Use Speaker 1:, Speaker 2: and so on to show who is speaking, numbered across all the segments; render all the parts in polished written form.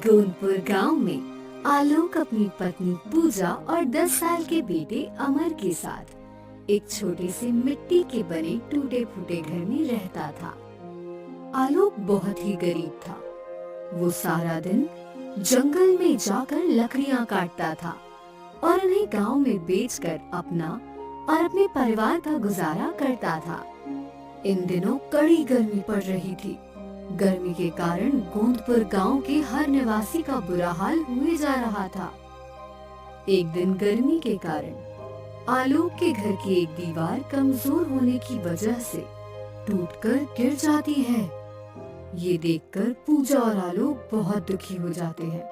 Speaker 1: गोंदपुर गांव में आलोक अपनी पत्नी पूजा और 10 साल के बेटे अमर के साथ एक छोटे से मिट्टी के बने टूटे फूटे घर में रहता था। आलोक बहुत ही गरीब था। वो सारा दिन जंगल में जाकर लकड़ियां काटता था और उन्हें गांव में बेचकर अपना और अपने परिवार का गुजारा करता था। इन दिनों कड़ी गर्मी पड़ रही थी। गर्मी के कारण गोंदपुर गांव के हर निवासी का बुरा हाल हुए जा रहा था। एक दिन गर्मी के कारण आलोक के घर की एक दीवार कमजोर होने की वजह से टूटकर गिर जाती है। ये देखकर पूजा और आलोक बहुत दुखी हो जाते हैं,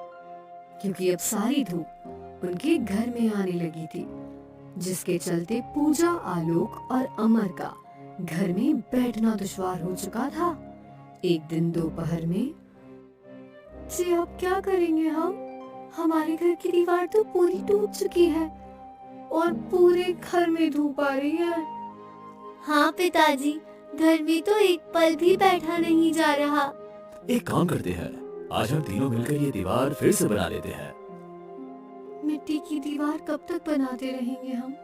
Speaker 1: क्योंकि अब सारी धूप उनके घर में आने लगी थी, जिसके चलते पूजा, आलोक और अमर का घर में बैठना दुश्वार हो चुका था। एक दिन दोपहर में, जी अब क्या करेंगे हम? हमारे घर की दीवार तो पूरी टूट चुकी है और पूरे घर में धूप आ रही है।
Speaker 2: हाँ पिताजी, घर में तो एक पल भी बैठा नहीं जा रहा।
Speaker 3: एक काम करते हैं, आज हम तीनों मिलकर ये दीवार फिर से बना लेते हैं।
Speaker 1: मिट्टी की दीवार कब तक बनाते रहेंगे हम?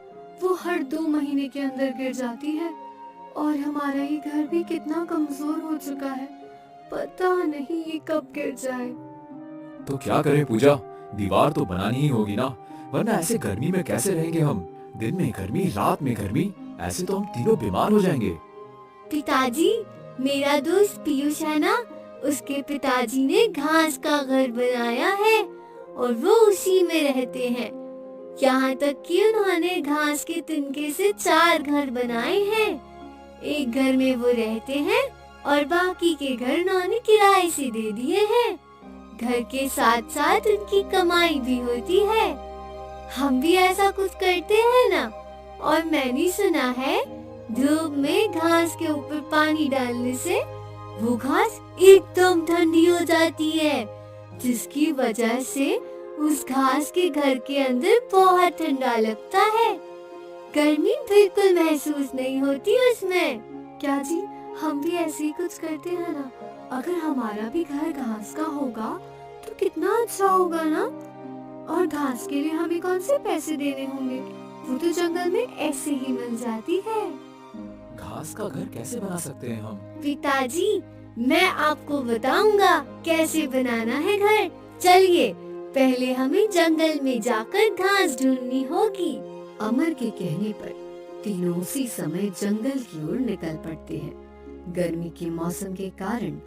Speaker 1: वो हर 2 महीने के अंदर गिर जाती है और हमारा ये घर भी कितना कमजोर हो चुका है। पता नहीं ये कब गिर जाए।
Speaker 3: तो क्या करें पूजा, दीवार तो बनानी ही होगी ना, वरना ऐसे गर्मी में कैसे रहेंगे हम? दिन में गर्मी, रात में गर्मी, ऐसे तो हम तीनों बीमार हो जाएंगे।
Speaker 2: पिताजी, मेरा दोस्त पीयूष है ना, उसके पिताजी ने घास का घर बनाया है और वो उसी में रहते हैं। यहाँ तक कि उन्होंने घास के तिनके से 4 घर बनाए हैं। एक घर में वो रहते हैं और बाकी के घर उन्होंने किराए से दे दिए हैं। घर के साथ साथ उनकी कमाई भी होती है। हम भी ऐसा कुछ करते हैं ना। और मैंने सुना है धूप में घास के ऊपर पानी डालने से वो घास एकदम ठंडी हो जाती है, जिसकी वजह से उस घास के घर के अंदर बहुत ठंडा लगता है। गर्मी बिल्कुल महसूस नहीं होती उसमें।
Speaker 1: क्या जी, हम भी ऐसे ही कुछ करते हैं ना। अगर हमारा भी घर घास का होगा तो कितना अच्छा होगा ना। और घास के लिए हमें कौन से पैसे देने होंगे? वो तो जंगल में ऐसे ही मिल जाती है।
Speaker 3: घास का घर कैसे बना सकते हैं हम?
Speaker 2: पिताजी, मैं आपको बताऊंगा कैसे बनाना है घर। चलिए, पहले हमें जंगल में जाकर घास ढूंढनी होगी।
Speaker 1: अमर के कहने पर तीनों उसी समय जंगल की ओर निकल पड़ते हैं। गर्मी के मौसम के कारण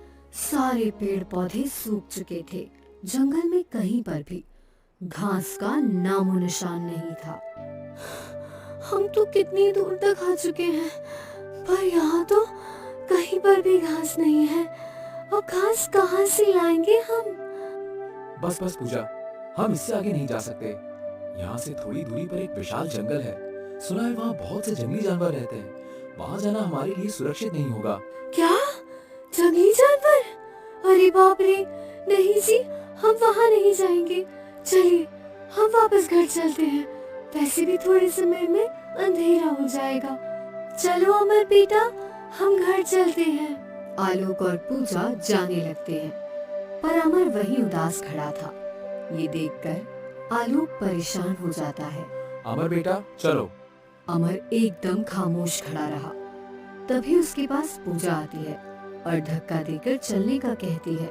Speaker 1: सारे पेड़ पौधे सूख चुके थे। जंगल में कहीं पर भी घास का नामो निशान नहीं था। हम तो कितनी दूर तक आ चुके हैं, पर यहाँ तो कहीं पर भी घास नहीं है। अब घास कहाँ से लाएंगे हम?
Speaker 3: बस पूजा, हम इससे आगे नहीं जा सकते। यहाँ से थोड़ी दूरी पर एक विशाल जंगल है। सुना है वहाँ बहुत से जंगली जानवर रहते हैं। वहाँ जाना हमारे लिए सुरक्षित नहीं होगा।
Speaker 1: क्या? जंगली जानवर? अरे बाप रे, नहीं जी, हम वहाँ नहीं जाएंगे। चलिए हम वापस घर चलते हैं। वैसे भी थोड़े समय में अंधेरा हो जाएगा। चलो अमर बेटा, हम घर चलते हैं। आलोक और पूजा जाने लगते हैं, पर अमर वहीं उदास खड़ा था। ये देखकर आलोक परेशान हो जाता है।
Speaker 3: अमर बेटा, चलो।
Speaker 1: अमर एकदम खामोश खड़ा रहा। तभी उसके पास पूजा आती है और धक्का देकर चलने का कहती है।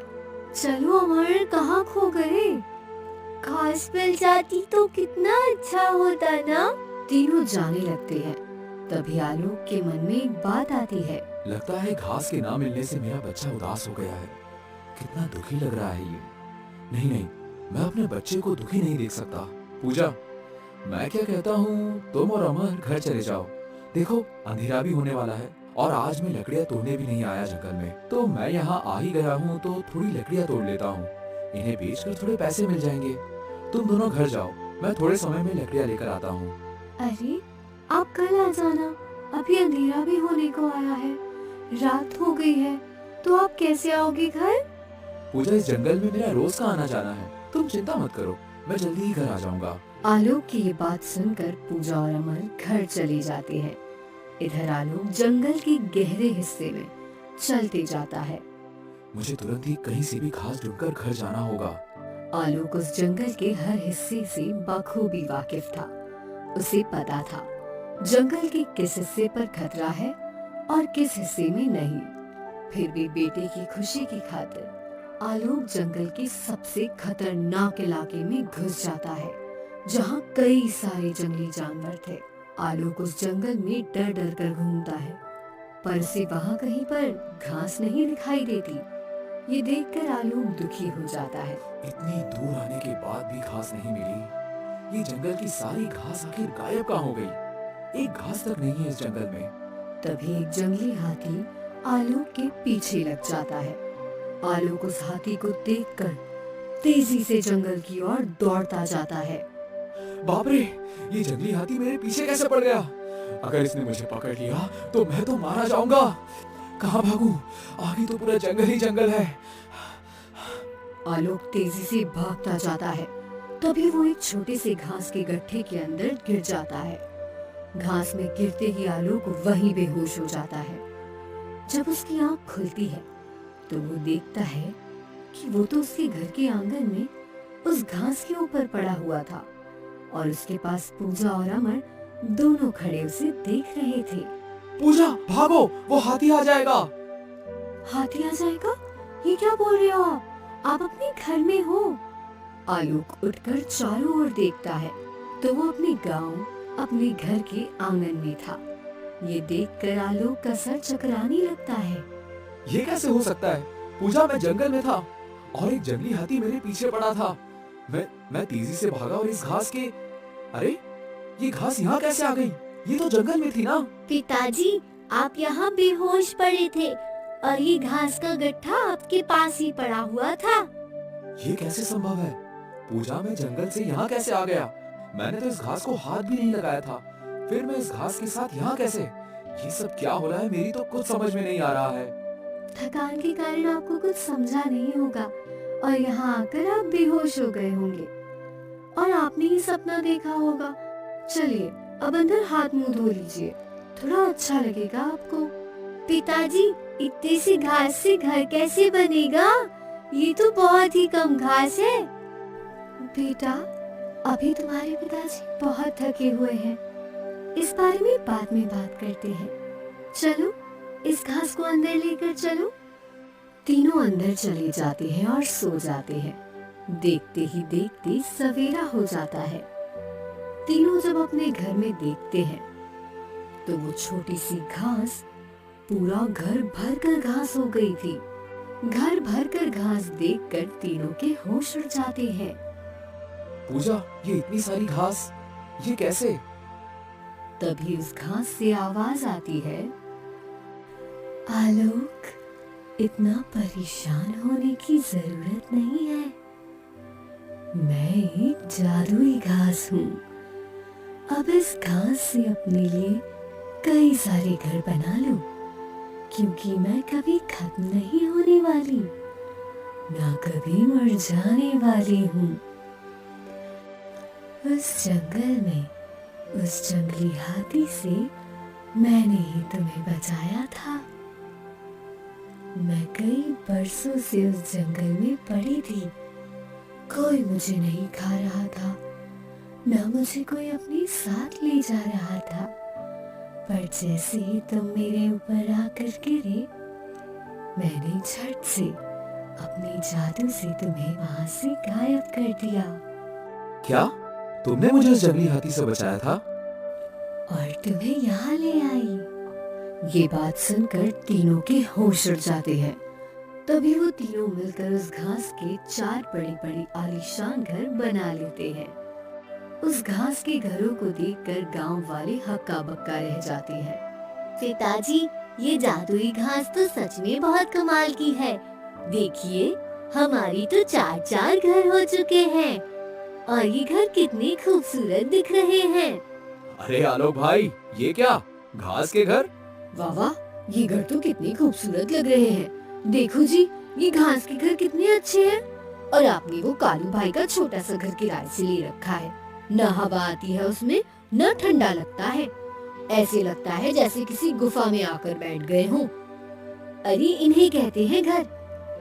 Speaker 1: चलो अमर, कहाँ खो गए?
Speaker 2: घास मिल जाती तो कितना अच्छा होता ना।
Speaker 1: तीनों जाने लगते हैं। तभी आलोक के मन में एक बात आती है।
Speaker 3: लगता है घास के ना मिलने से मेरा बच्चा उदास हो गया है। कितना दुखी लग रहा है ये। नहीं, मैं अपने बच्चे को दुखी नहीं देख सकता। पूजा, मैं क्या कहता हूँ, तुम और अमर घर चले जाओ। देखो अंधेरा भी होने वाला है और आज मैं लकड़ियाँ तोड़ने भी नहीं आया जंगल में, तो मैं यहाँ आ ही गया हूँ तो थोड़ी लकड़ियाँ तोड़ लेता हूँ। इन्हें बेचकर थोड़े पैसे मिल जाएंगे। तुम दोनों घर जाओ, मैं थोड़े समय में लकड़ियाँ लेकर आता हूँ।
Speaker 1: अरे आप कल आ जाना, अभी अंधेरा भी होने को आया है, रात हो गई है, तो आप कैसे आओगे घर?
Speaker 3: पूजा, इस जंगल में मेरा रोज का आना जाना है, तुम चिंता मत करो, मैं जल्दी ही घर आ जाऊंगा।
Speaker 1: आलोक की ये बात सुनकर पूजा और अमर घर चले जाते हैं। इधर आलोक जंगल के गहरे हिस्से में चलते जाता है।
Speaker 3: मुझे तुरंत ही कहीं से भी घास ढूंढकर घर जाना होगा।
Speaker 1: आलोक उस जंगल के हर हिस्से से बखूबी वाकिफ था। उसे पता था जंगल के किस हिस्से पर खतरा है और किस हिस्से में नहीं। फिर भी बेटे की खुशी की खातिर आलोक जंगल के सबसे खतरनाक इलाके में घुस जाता है, जहाँ कई सारे जंगली जानवर थे। आलोक उस जंगल में डर डर कर घूमता है, पर उसे वहाँ कहीं पर घास नहीं दिखाई देती। ये देखकर आलोक दुखी हो जाता है।
Speaker 3: इतनी दूर आने के बाद भी घास नहीं मिली। ये जंगल की सारी घास आखिर गायब कहाँ हो गई? एक घास तक नहीं है इस जंगल में।
Speaker 1: तभी एक जंगली हाथी आलोक के पीछे लग जाता है। आलोक उस हाथी को देखकर तेजी से जंगल की ओर दौड़ता जाता है।
Speaker 3: बाप रे, ये जंगली हाथी मेरे पीछे कैसे पड़ गया? अगर इसने मुझे पकड़ लिया तो मैं तो मारा जाऊंगा। कहाँ भागूं? आगे तो पूरा जंगल ही जंगल है।
Speaker 1: आलोक तेजी से भागता जाता है। तभी वो एक छोटे से घास के गड्ढे के अंदर गिर जाता है। घास में गिरते ही आलोक वहीं बेहोश हो जाता है। जब उसकी आंख खुलती है तो वो देखता है कि वो तो उसके घर के आंगन में उस घास के ऊपर पड़ा हुआ था और उसके पास पूजा और अमर दोनों खड़े उसे देख रहे थे।
Speaker 3: पूजा, भागो, वो हाथी आ जाएगा।
Speaker 1: हाथी आ जाएगा? ये क्या बोल रहे हो आप? आप अपने घर में हो। आलोक उठकर चारों ओर देखता है तो वो अपने गांव, अपने घर के आंगन में था। ये देखकर आलोक का सर चकराने लगता है।
Speaker 3: ये कैसे हो सकता है? पूजा, मैं जंगल में था और एक जंगली हाथी मेरे पीछे पड़ा था। मैं तेजी से भागा और इस घास के... अरे, ये घास यहाँ कैसे आ गई? ये तो जंगल में थी ना?
Speaker 2: पिताजी, आप यहाँ बेहोश पड़े थे और ये घास का गट्ठा आपके पास ही पड़ा हुआ था।
Speaker 3: ये कैसे संभव है? पूजा, मैं जंगल से यहाँ कैसे आ गया? मैंने तो इस घास को हाथ भी नहीं लगाया था। फिर मैं इस घास के साथ यहाँ कैसे? ये सब क्या हो रहा है? मेरी तो कुछ समझ में नहीं आ रहा है।
Speaker 1: थकान के कारण आपको कुछ समझा नहीं होगा और यहाँ आकर आप बेहोश हो गए होंगे और आपने ही सपना देखा होगा। चलिए अब अंदर हाथ मुंह धो लीजिए, थोड़ा अच्छा लगेगा आपको।
Speaker 2: पिताजी, इतनी सी घास से घर कैसे बनेगा? ये तो बहुत ही कम घास है।
Speaker 1: बेटा, अभी तुम्हारे पिताजी बहुत थके हुए हैं, इस बारे में बाद में बात करते हैं। चलो इस घास को अंदर लेकर चलो। तीनों अंदर चले जाते हैं और सो जाते हैं। देखते ही देखते सवेरा हो जाता है। तीनों जब अपने घर में देखते हैं तो वो छोटी सी घास पूरा घर भर कर घास हो गई थी। घर भर कर घास देखकर तीनों के होश उड़ जाते हैं।
Speaker 3: पूजा, ये इतनी सारी घास, ये कैसे?
Speaker 1: तभी उस घास से आवाज आती है, आलोक, इतना परेशान होने की जरूरत नहीं है। मैं एक जादुई घास हूँ। अब इस घास से अपने लिए कई सारे घर बना लो, क्योंकि मैं कभी खत्म नहीं होने वाली, ना कभी मर जाने वाली हूँ। उस जंगल में उस जंगली हाथी से मैंने ही तुम्हें बचाया था। मैं कई बरसों से उस जंगल में पड़ी थी। कोई मुझे नहीं खा रहा था, न मुझे कोई अपने साथ ले जा रहा था। पर जैसे ही तुम मेरे ऊपर आकर गिरे, मैंने झट से अपने जादू से तुम्हें वहां से गायब कर दिया।
Speaker 3: क्या? तुमने मुझे उस जंगली हाथी से बचाया था?
Speaker 1: और तुम्हें यहाँ ले आई। ये बात सुनकर तीनों के होश उड़ जाते हैं। तभी वो तीनों मिलकर उस घास के 4 बड़े बड़े आलीशान घर बना लेते हैं। उस घास के घरों को देखकर गांव वाले हक्का बक्का रह जाते हैं।
Speaker 2: पिताजी, ये जादुई घास तो सच में बहुत कमाल की है। देखिए, हमारी तो 4-4 घर हो चुके हैं और ये घर कितने खूबसूरत दिख रहे हैं।
Speaker 3: अरे आलोक भाई, ये क्या? घास के घर?
Speaker 1: वाह वाह, ये घर तो कितने खूबसूरत लग रहे हैं। देखो जी, ये घास के घर कितने अच्छे हैं। और आपने वो कालू भाई का छोटा सा घर किराए से ले रखा है। न हवा आती है उसमें, न ठंडा लगता है। ऐसे लगता है जैसे किसी गुफा में आकर बैठ गए हों। अरे इन्हें कहते हैं घर।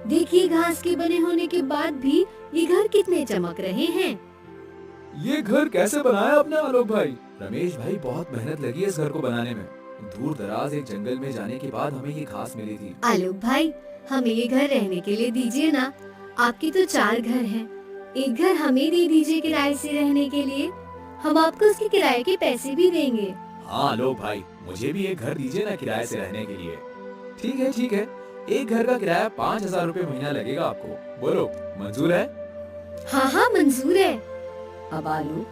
Speaker 1: देखिए घास के बने होने के बाद भी ये घर कितने चमक रहे हैं।
Speaker 3: ये घर कैसे बनाया आपने आलोक भाई? रमेश भाई, बहुत मेहनत लगी है इस घर को बनाने में। दूर दराज एक जंगल में जाने के बाद हमें ये घास मिली थी।
Speaker 1: आलोक भाई, हमें ये घर रहने के लिए दीजिए ना। आपके तो 4 घर हैं, एक घर हमें दे दीजिए किराए से रहने के लिए। हम आपको उसके किराए के पैसे भी देंगे।
Speaker 3: हाँ आलोक भाई, मुझे भी एक घर दीजिए ना किराए से रहने के लिए। ठीक है ठीक है, एक घर का किराया 5,000 रुपए महीना लगेगा आपको। बोलो, मंजूर है?
Speaker 1: हाँ हाँ मंजूर है। अब आलोक,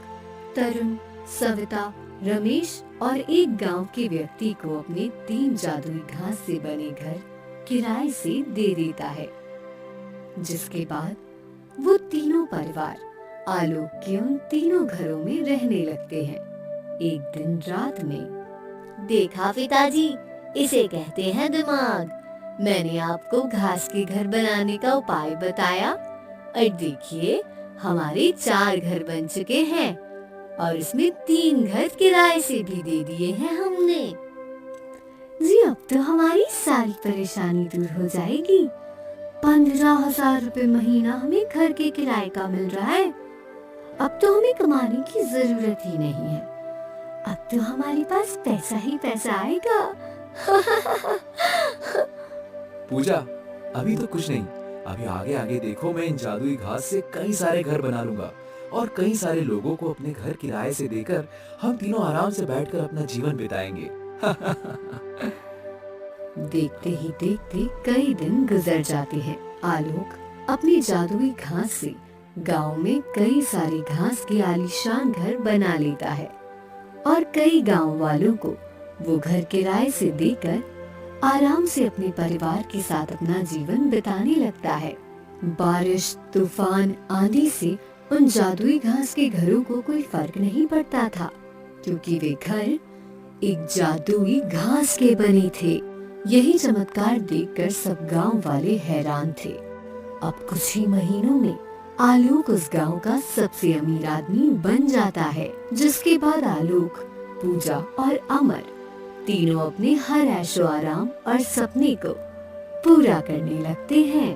Speaker 1: तरुण, सविता, रमेश और एक गांव के व्यक्ति को अपने 3 जादुई घास से बने घर किराए से दे देता है, जिसके बाद वो तीनों परिवार आलोक के उन तीनों घरों में रहने लगते हैं। एक दिन रात में,
Speaker 2: देखा पिताजी, इसे कहते हैं दिमाग। मैंने आपको घास के घर बनाने का उपाय बताया और देखिए हमारे 4 घर बन चुके हैं और इसमें 3 घर किराए से भी दे दिए हैं हमने।
Speaker 1: जी अब तो हमारी सारी परेशानी दूर हो जाएगी। 15,000 रुपए महीना हमें घर के किराए का मिल रहा है। अब तो हमें कमाने की जरूरत ही नहीं है। अब तो हमारे पास पैसा ही पैसा आएगा।
Speaker 3: पूजा, अभी तो कुछ नहीं, अभी आगे आगे देखो, मैं इन जादुई घास से कई सारे घर बना लूंगा और कई सारे लोगों को अपने घर किराए से देकर हम तीनों आराम से बैठकर अपना जीवन बिताएंगे।
Speaker 1: देखते ही देखते कई दिन गुजर जाते हैं। आलोक अपनी जादुई घास से गांव में कई सारे घास के आलीशान घर बना लेता है और कई गांव वालों को वो घर किराए से देकर आराम से अपने परिवार के साथ अपना जीवन बिताने लगता है। बारिश, तूफान, आंधी से उन जादुई घास के घरों को कोई फर्क नहीं पड़ता था, क्योंकि वे घर एक जादुई घास के बने थे। यही चमत्कार देखकर सब गांव वाले हैरान थे। अब कुछ ही महीनों में आलोक उस गांव का सबसे अमीर आदमी बन जाता है, जिसके बाद आलोक, पूजा और अमर तीनों अपने हर ऐशो आराम और सपने को पूरा करने लगते हैं।